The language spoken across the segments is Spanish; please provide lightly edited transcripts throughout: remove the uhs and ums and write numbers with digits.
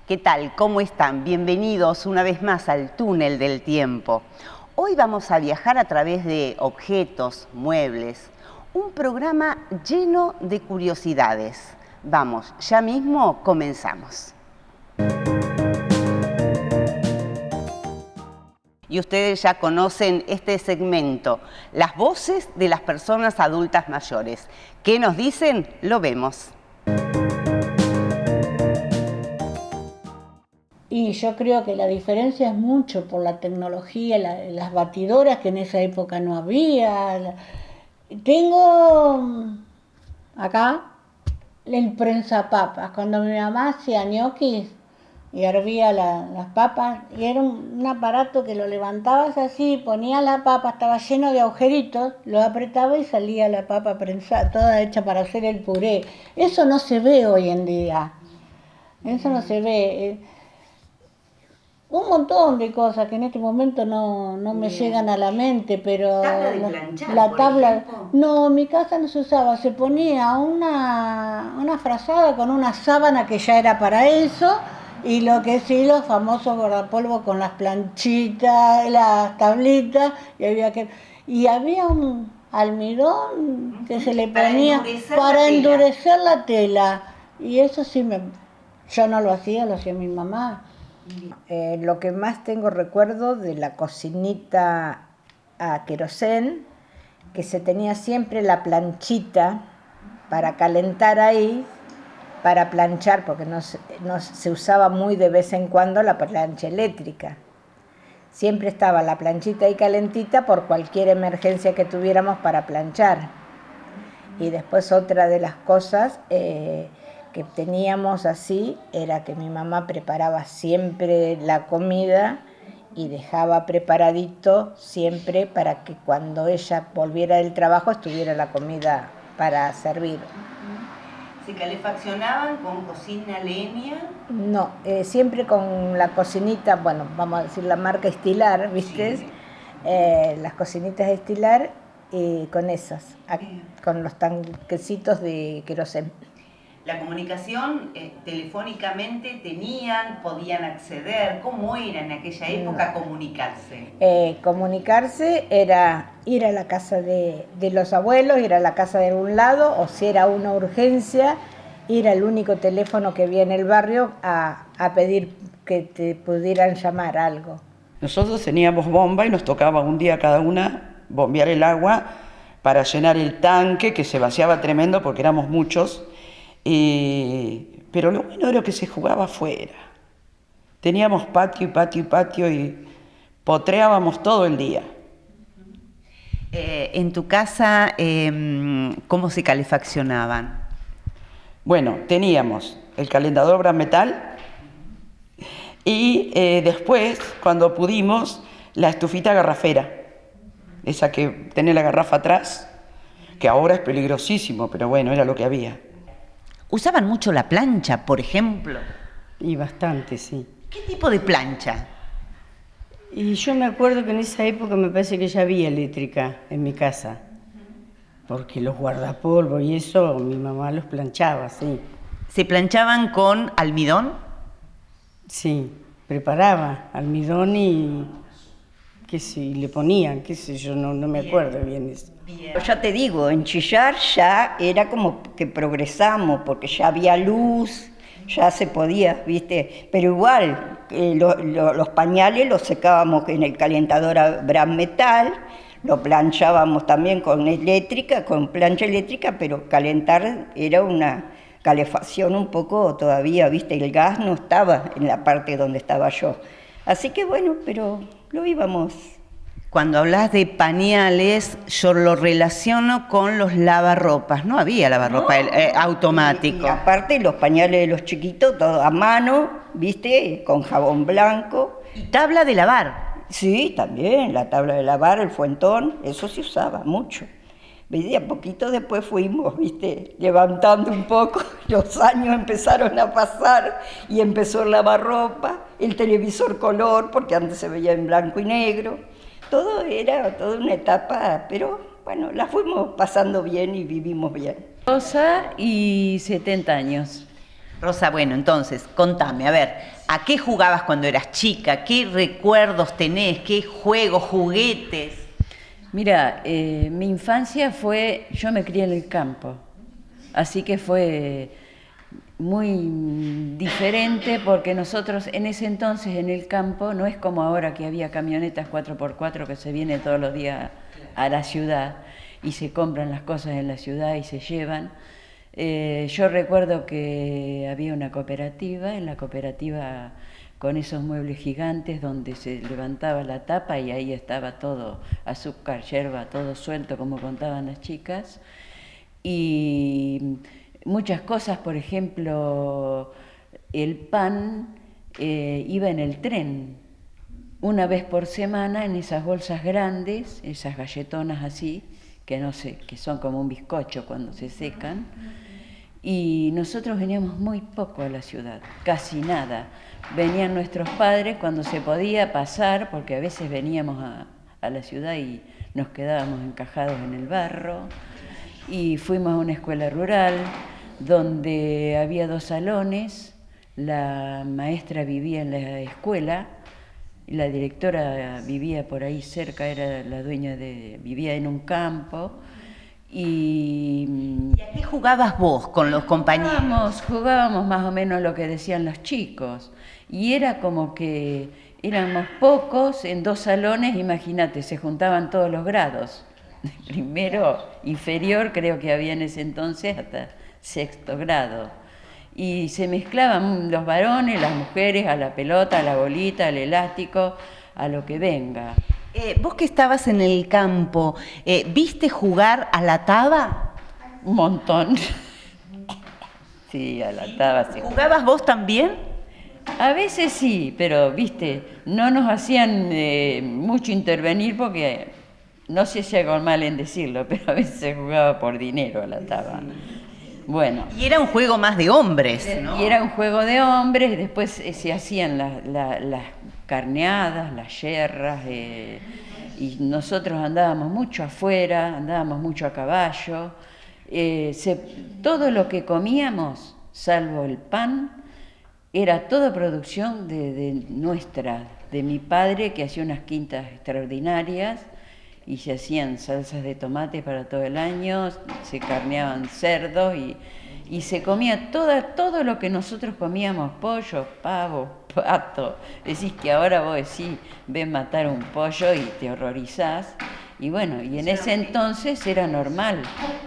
¿Qué tal? ¿Cómo están? Bienvenidos una vez más al túnel del tiempo. Hoy vamos a viajar a través de objetos, muebles, un programa lleno de curiosidades. Vamos, ya mismo comenzamos. Y ustedes ya conocen este segmento, las voces de las personas adultas mayores. ¿Qué nos dicen? Lo vemos. Y yo creo que la diferencia es mucho por la tecnología, las batidoras que en esa época no había. Tengo acá el prensapapas, cuando mi mamá hacía ñoquis y hervía las papas, y era un aparato que lo levantabas así, ponía la papa, estaba lleno de agujeritos, lo apretaba y salía la papa prensada, toda hecha para hacer el puré. Eso no se ve hoy en día, eso no se ve. Un montón de cosas que en este momento no me llegan a la mente, pero ¿Tabla de planchar, la por tabla, ejemplo? no, en mi casa no se usaba, se ponía una frazada con una sábana que ya era para eso, y lo que sí, los famosos guardapolvos con las planchitas, las tablitas, y había un almidón que se le ponía para endurecer la tela, y eso sí yo no lo hacía mi mamá. Lo que más tengo recuerdo de la cocinita a querosén, que se tenía siempre la planchita para calentar ahí, para planchar, porque no se usaba muy de vez en cuando la plancha eléctrica. Siempre estaba la planchita ahí calentita por cualquier emergencia que tuviéramos para planchar. Y después otra de las cosas que teníamos así era que mi mamá preparaba siempre la comida y dejaba preparadito siempre para que cuando ella volviera del trabajo estuviera la comida para servir. ¿Se calefaccionaban con cocina a leña? No, siempre con la cocinita, bueno, vamos a decir la marca Estilar, ¿viste? Sí. Las cocinitas Estilar, con esas, con los tanquecitos de querosén. La comunicación telefónicamente podían acceder. ¿Cómo era en aquella época comunicarse? Comunicarse era ir a la casa de los abuelos, ir a la casa de algún lado, o si era una urgencia, ir al único teléfono que había en el barrio a pedir que te pudieran llamar algo. Nosotros teníamos bomba y nos tocaba un día cada una bombear el agua para llenar el tanque, que se vaciaba tremendo porque éramos muchos. Pero lo bueno era que se jugaba afuera. Teníamos patio y patio y patio y potreábamos todo el día. En tu casa, ¿cómo se calefaccionaban? Bueno, teníamos el calentador Brasmetal y después, cuando pudimos, la estufita garrafera, esa que tiene la garrafa atrás, que ahora es peligrosísimo, pero bueno, era lo que había. ¿Usaban mucho la plancha, por ejemplo? Y bastante, sí. ¿Qué tipo de plancha? Y yo me acuerdo que en esa época me parece que ya había eléctrica en mi casa, porque los guardapolvos y eso mi mamá los planchaba, sí. ¿Se planchaban con almidón? Sí, preparaba almidón y le ponían, qué sé yo, no me acuerdo bien eso. Ya te digo, en Chillar ya era como que progresamos, porque ya había luz, ya se podía, ¿viste? Pero igual, los pañales los secábamos en el calentador a Brasmetal, lo planchábamos también con plancha eléctrica, pero calentar era una calefacción un poco todavía, ¿viste? El gas no estaba en la parte donde estaba yo. Así que bueno, pero lo íbamos. Cuando hablas de pañales, yo lo relaciono con los lavarropas. No había lavarropa automático. Y aparte los pañales de los chiquitos, todo a mano, ¿viste? Con jabón blanco. ¿Y tabla de lavar? Sí, también, la tabla de lavar, el fuentón, eso se usaba mucho. Y a poquito después fuimos, ¿viste? Levantando un poco, los años empezaron a pasar y empezó el lavarropa, el televisor color, porque antes se veía en blanco y negro. Todo era toda una etapa, pero bueno, la fuimos pasando bien y vivimos bien. Rosa y 70 años. Rosa, bueno, entonces, contame, a ver, ¿a qué jugabas cuando eras chica? ¿Qué recuerdos tenés? ¿Qué juegos, juguetes? Mira, mi infancia yo me crié en el campo, así que fue muy diferente porque nosotros en ese entonces en el campo, no es como ahora que había camionetas 4x4 que se vienen todos los días a la ciudad y se compran las cosas en la ciudad y se llevan. Yo recuerdo que había una cooperativa, en la cooperativa con esos muebles gigantes donde se levantaba la tapa y ahí estaba todo, azúcar, yerba, todo suelto como contaban las chicas. Y muchas cosas, por ejemplo, el pan iba en el tren, una vez por semana en esas bolsas grandes, esas galletonas así, que no sé, que son como un bizcocho cuando se secan. Y nosotros veníamos muy poco a la ciudad, casi nada. Venían nuestros padres cuando se podía pasar, porque a veces veníamos a la ciudad y nos quedábamos encajados en el barro. Y fuimos a una escuela rural donde había 2 salones, la maestra vivía en la escuela, y la directora vivía por ahí cerca, era la dueña vivía en un campo. ¿Y a qué jugabas vos con los compañeros? Jugábamos más o menos lo que decían los chicos. Y era como que éramos pocos en 2 salones, imagínate, se juntaban todos los grados. Primero, inferior, creo que había en ese entonces hasta 6º grado. Y se mezclaban los varones, las mujeres, a la pelota, a la bolita, al elástico, a lo que venga. Vos que estabas en el campo, ¿viste jugar a la taba? Un montón. Sí, a la taba. Sí. ¿Jugabas vos también? A veces sí, pero, viste, no nos hacían mucho intervenir porque, no sé si hago mal en decirlo, pero a veces se jugaba por dinero a la taba. Bueno. Y era un juego más de hombres, ¿no? Y era un juego de hombres, después se hacían las carneadas, las yerras, y nosotros andábamos mucho afuera, andábamos mucho a caballo. Todo lo que comíamos, salvo el pan, era toda producción de nuestra, de mi padre, que hacía unas quintas extraordinarias, y se hacían salsas de tomate para todo el año, se carneaban cerdos y se comía todo lo que nosotros comíamos, pollo, pavo, pato. Decís que ahora vos decís, ves matar un pollo y te horrorizás. Y bueno, y en ese entonces era normal,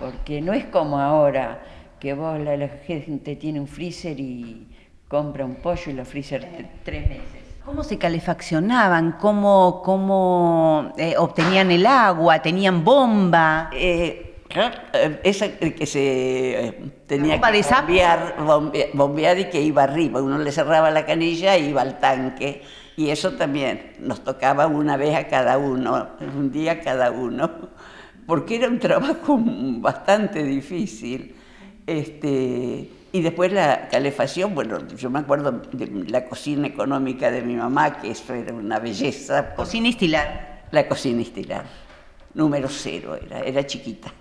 porque no es como ahora, que vos la gente tiene un freezer y compra un pollo y lo freezer 3 meses. ¿Cómo se calefaccionaban? ¿Cómo obtenían el agua? ¿Tenían bomba? Esa que se tenía ¿Bomba de que bombear y que iba arriba. Uno le cerraba la canilla e iba al tanque. Y eso también nos tocaba una vez a cada uno, un día a cada uno, porque era un trabajo bastante difícil. Y después la calefacción, bueno, yo me acuerdo de la cocina económica de mi mamá, que eso era una belleza. ¿Cocina Estilar? La cocina Estilar, número 0 era chiquita.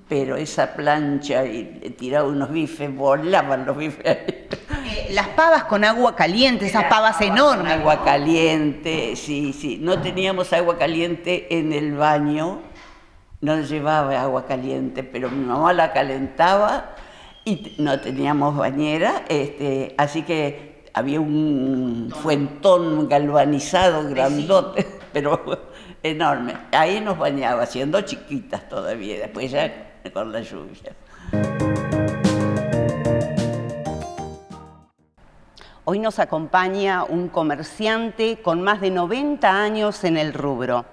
Pero esa plancha, y tiraba unos bifes, volaban los bifes. Las pavas con agua caliente, esas pavas enormes. Con agua caliente, sí. No teníamos agua caliente en el baño, no llevaba agua caliente, pero mi mamá la calentaba. Y no teníamos bañera, así que había un fuentón galvanizado grandote, pero enorme. Ahí nos bañaba, siendo chiquitas todavía, después ya con la lluvia. Hoy nos acompaña un comerciante con más de 90 años en el rubro.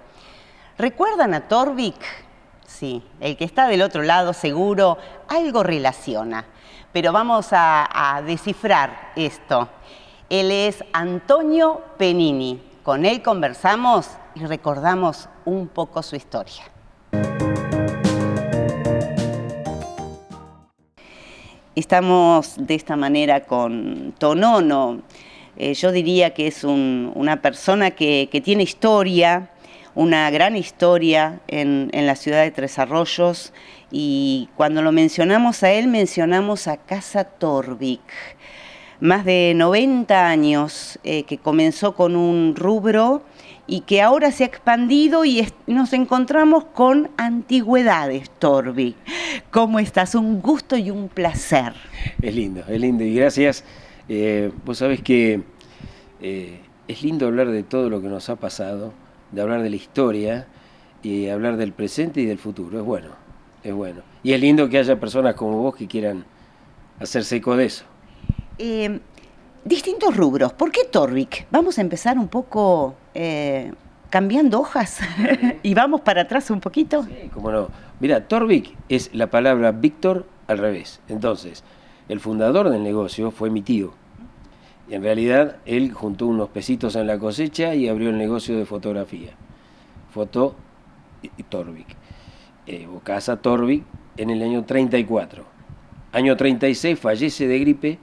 ¿Recuerdan a Torvik? Sí, el que está del otro lado seguro algo relaciona, pero vamos a descifrar esto. Él es Antonio Penini. Con él conversamos y recordamos un poco su historia. Estamos de esta manera con Tonono. Yo diría que es una persona que tiene historia, una gran historia en la ciudad de Tres Arroyos, y cuando lo mencionamos a él, mencionamos a Casa Torvik. Más de 90 años que comenzó con un rubro y que ahora se ha expandido y nos encontramos con Antigüedades Torvik. ¿Cómo estás? Un gusto y un placer. Es lindo y gracias. Vos sabés que es lindo hablar de todo lo que nos ha pasado, de hablar de la historia y hablar del presente y del futuro. Es bueno. Y es lindo que haya personas como vos que quieran hacerse eco de eso. Distintos rubros. ¿Por qué Torvik? Vamos a empezar un poco cambiando hojas y vamos para atrás un poquito. Sí, cómo no. Mira, Torvik es la palabra Víctor al revés. Entonces, el fundador del negocio fue mi tío. Y en realidad, él juntó unos pesitos en la cosecha y abrió el negocio de fotografía. Foto Torvik. O Casa Torvik en el año 34. Año 36 fallece de gripe,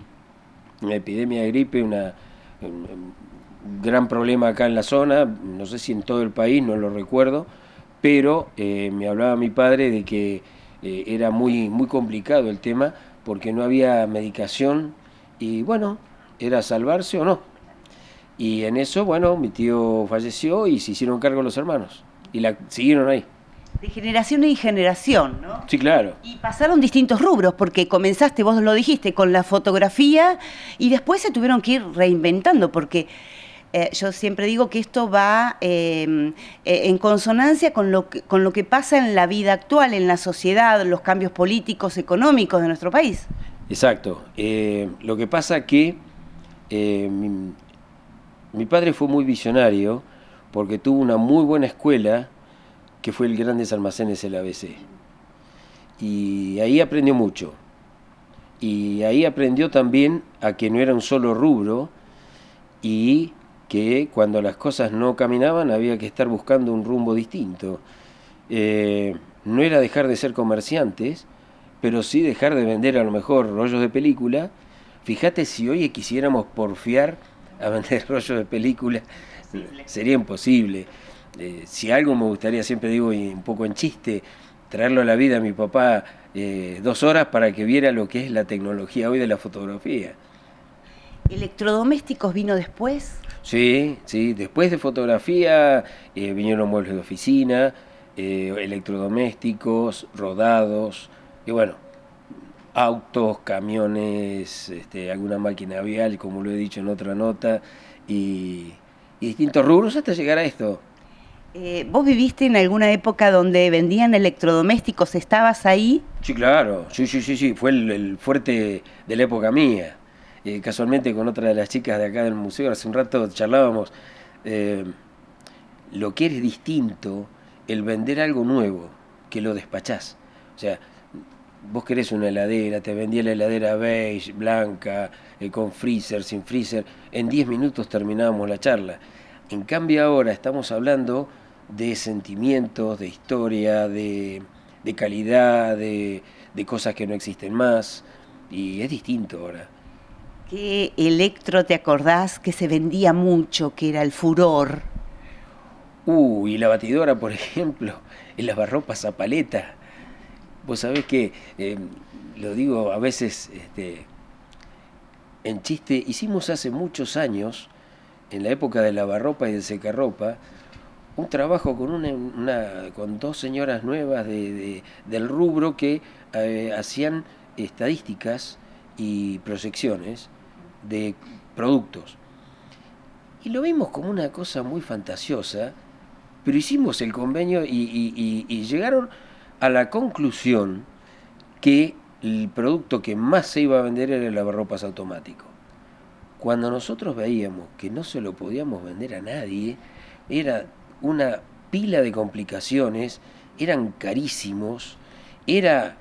una epidemia de gripe, un gran problema acá en la zona, no sé si en todo el país, no lo recuerdo, pero me hablaba mi padre de que era muy complicado el tema porque no había medicación y bueno, era salvarse o no. Y en eso, bueno, mi tío falleció y se hicieron cargo los hermanos y la siguieron ahí. De generación en generación, ¿no? Sí, claro. Y pasaron distintos rubros, porque comenzaste, vos lo dijiste, con la fotografía y después se tuvieron que ir reinventando, porque yo siempre digo que esto va en consonancia con lo que pasa en la vida actual, en la sociedad, los cambios políticos, económicos de nuestro país. Exacto. Lo que pasa que mi padre fue muy visionario porque tuvo una muy buena escuela que fue el Grandes Almacenes, el ABC. Y ahí aprendió mucho. Y ahí aprendió también a que no era un solo rubro y que cuando las cosas no caminaban había que estar buscando un rumbo distinto. No era dejar de ser comerciantes, pero sí dejar de vender a lo mejor rollos de película. Fíjate si hoy quisiéramos porfiar a vender rollos de película, sería imposible. Si algo me gustaría, siempre digo, y un poco en chiste, traerlo a la vida a mi papá 2 horas para que viera lo que es la tecnología hoy de la fotografía. ¿Electrodomésticos vino después? Sí, después de fotografía vinieron muebles de oficina, electrodomésticos, rodados, y bueno, autos, camiones, alguna máquina vial, como lo he dicho en otra nota, y distintos rubros hasta llegar a esto. ¿Vos viviste en alguna época donde vendían electrodomésticos? ¿Estabas ahí? Sí, claro, sí, fue el fuerte de la época mía. Casualmente con otra de las chicas de acá del museo, hace un rato charlábamos, lo que es distinto, el vender algo nuevo, que lo despachás. O sea, vos querés una heladera, te vendía la heladera beige, blanca, con freezer, sin freezer, en 10 minutos terminábamos la charla. En cambio ahora estamos hablando de sentimientos, de historia, de calidad, de cosas que no existen más, y es distinto ahora. ¿Qué electro te acordás que se vendía mucho, que era el furor? Y la batidora, por ejemplo, el lavarropas a paleta. Vos sabés que, lo digo a veces en chiste, hicimos hace muchos años, en la época del lavarropa y del secarropa, un trabajo con 2 señoras nuevas del rubro que hacían estadísticas y proyecciones de productos. Y lo vimos como una cosa muy fantasiosa, pero hicimos el convenio y llegaron a la conclusión que el producto que más se iba a vender era el lavarropas automático. Cuando nosotros veíamos que no se lo podíamos vender a nadie, era una pila de complicaciones, eran carísimos, era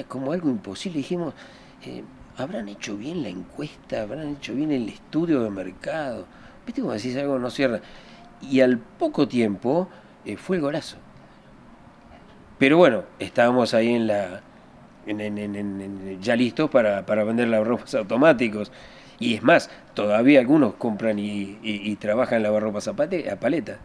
como algo imposible. Dijimos, ¿habrán hecho bien la encuesta? ¿Habrán hecho bien el estudio de mercado? ¿Viste cómo decís algo no cierra? Y al poco tiempo fue el golazo. Pero bueno, estábamos ahí ya listos para vender lavarropas automáticos. Y es más, todavía algunos compran y trabajan lavarropas a paleta.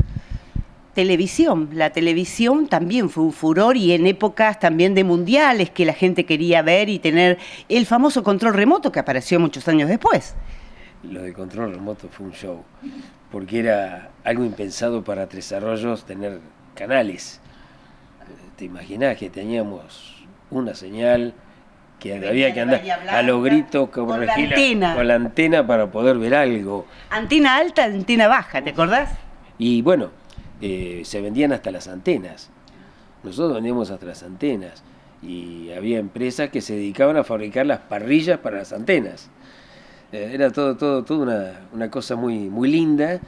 televisión. La televisión también fue un furor y en épocas también de mundiales que la gente quería ver y tener el famoso control remoto que apareció muchos años después. Lo de control remoto fue un show, porque era algo impensado para Tres Arroyos tener canales. ¿Te imaginás que teníamos una señal que había que andar a los gritos con la antena para poder ver algo? Antena alta, antena baja, ¿te acordás? Y bueno, se vendían hasta las antenas. Nosotros vendíamos hasta las antenas. Y había empresas que se dedicaban a fabricar las parrillas para las antenas. Era todo una cosa muy, muy linda,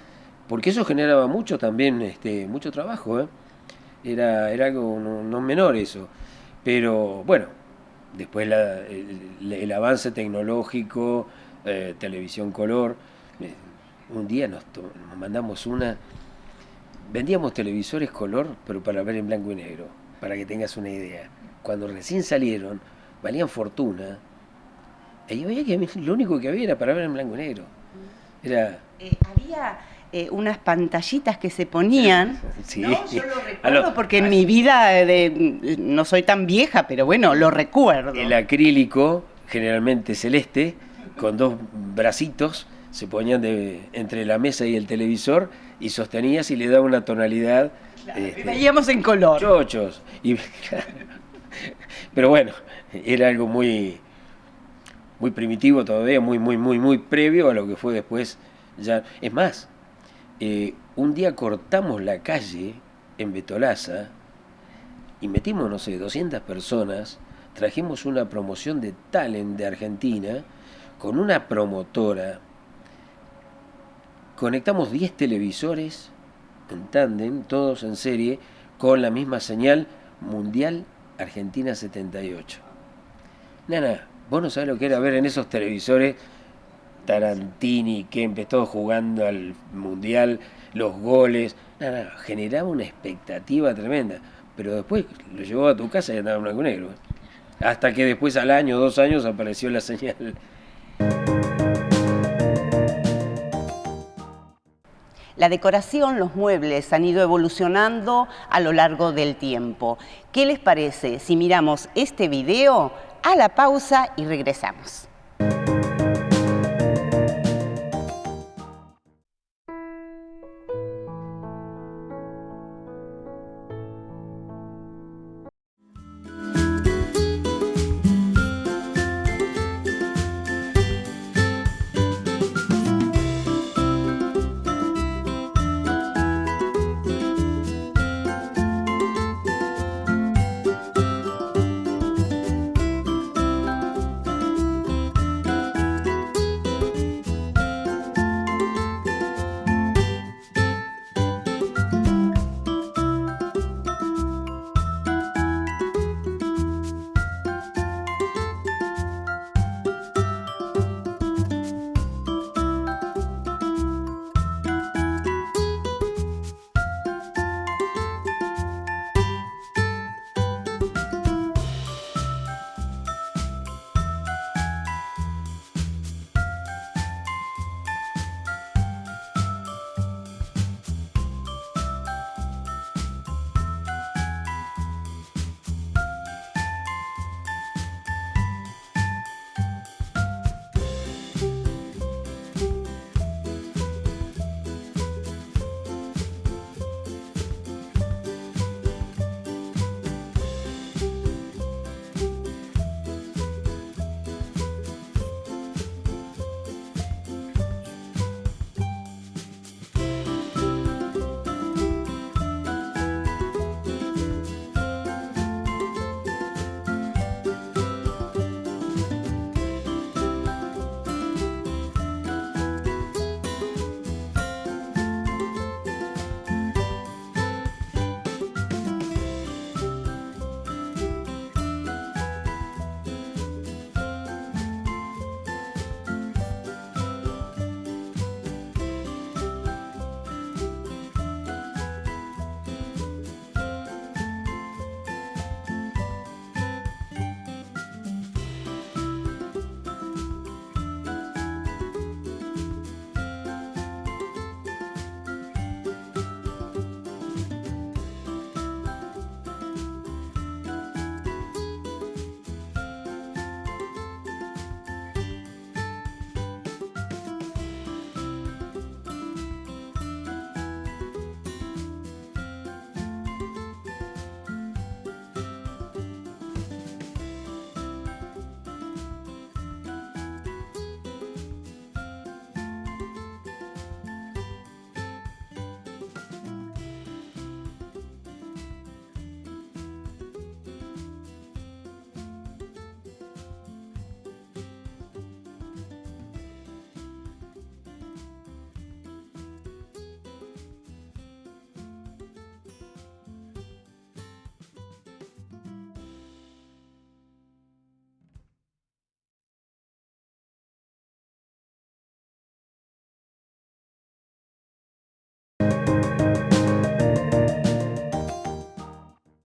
porque eso generaba mucho también, mucho trabajo, ¿eh? Era algo no menor eso. Pero bueno, después el avance tecnológico, televisión color. Un día nos mandamos vendíamos televisores color, pero para ver en blanco y negro, para que tengas una idea. Cuando recién salieron, valían fortuna. Y había lo único que había era para ver en blanco y negro. Había unas pantallitas que se ponían, sí. ¿no? Yo lo recuerdo porque en mi vida no soy tan vieja, pero bueno, lo recuerdo. El acrílico, generalmente celeste, con dos bracitos, se ponían entre la mesa y el televisor y sostenías y le daba una tonalidad. Veíamos en color. Chochos. Pero bueno, era algo muy, muy primitivo todavía, muy previo a lo que fue después. Ya. Es más, un día cortamos la calle en Betolaza y metimos, no sé, 200 personas, trajimos una promoción de talent de Argentina con una promotora. Conectamos 10 televisores en tándem, todos en serie, con la misma señal Mundial Argentina 78. Nana, vos no sabés lo que era ver en esos televisores Tarantini, Kempes, todos jugando al Mundial, los goles. Nana, generaba una expectativa tremenda. Pero después lo llevó a tu casa y andaba en blanco y negro. Hasta que después, al año, 2 años, apareció la señal. La decoración, los muebles han ido evolucionando a lo largo del tiempo. ¿Qué les parece si miramos este video a la pausa y regresamos?